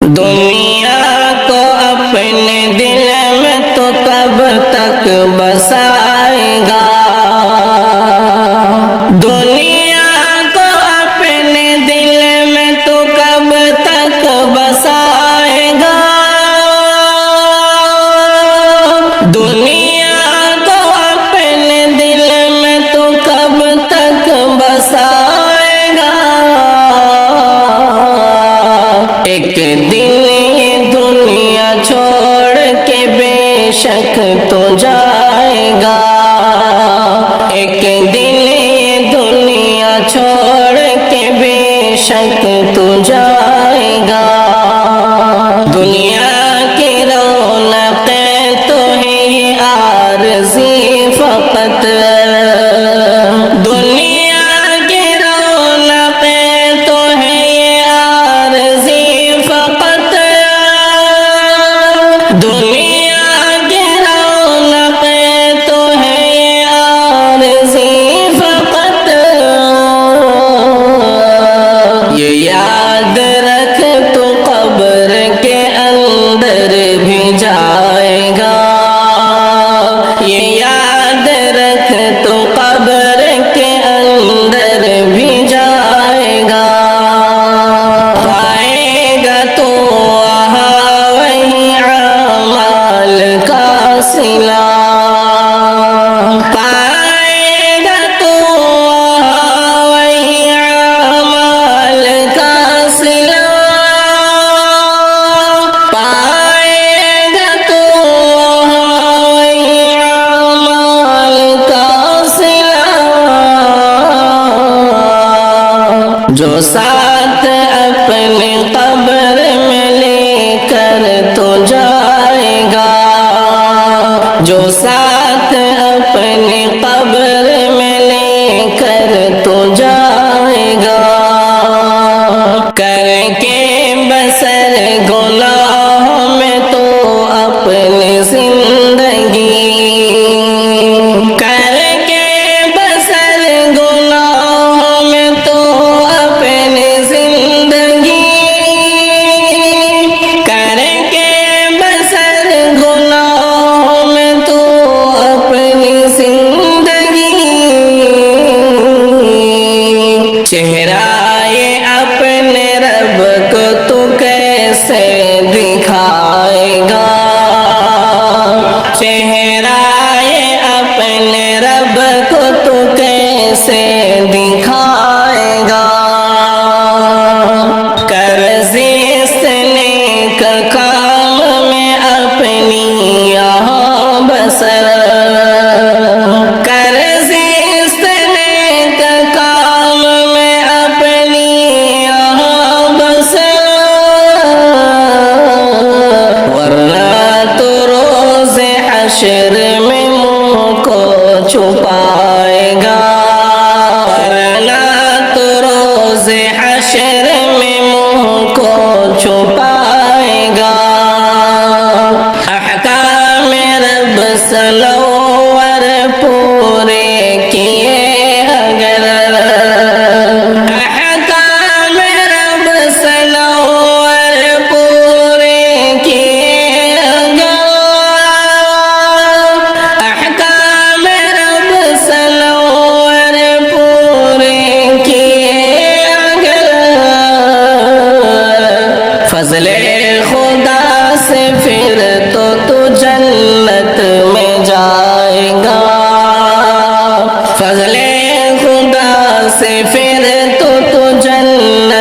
دنیا کو اپنے دل میں تو کب تک بسائے گا، دنیا کو اپنے دل میں تو کب تک بسائے گا، دنیا کو اپنے دل میں تو کب تک بسائے گا، ایک دن یہ دنیا چھوڑ کے بے شک تو جائے گا، ایک دن یہ دنیا چھوڑ کے بے شک تو جائے گا، دنیا کی رونقیں تو ہے یہ عارضی فقط، دنیا کی رونقیں تو ہے یہ عارضی فقط، دنیا کی رونقیں تو ہے یہ عارضی فقط، یہ یاد رکھ تو قبر کے اندر بھی جائے گا، یہ یاد رکھ تو قبر کے اندر بھی جائے گا، پائے گا تو وہاں وہی اعمال کا صلہ، پائے گا تو وہاں وہی اعمال کا صلہ، پائے گا تو وہاں وہی اعمال کا صلہ، جو ساتھ اپنے قبر میں لے کر تو جائے گا، جو ساتھ اپنے قبر میں لے کر تو جائے گا، کر کے بسر گناہوں میں تو اپنی زندگی، کر کے بسر گناہوں میں تو اپنی زندگی، کر کے بسر گناہوں میں تو اپنی زندگی، چہرہ یہ اپنے رب کو تو کیسے دکھائے گا، چہرہ یہ اپنے رب کو تو کیسے دکھائے گا، قرض اس نیک کام میں اپنی یہاں بسر، قرض اس نیک کام میں اپنی یہاں بسر، ورنہ تو روز حشر میں منہ کو چھپائے گا، ورنہ تو روز حشر میں منہ کو چھپائے گا، احکام رب سنور پورے کیے اگر، احکام رب سنور پورے کیے اگر، احکام رب سنور پورے کیے اگر، فضل خدا سے پھر تو جنت میں جائے گا، فضل خدا سے پھر تو جنت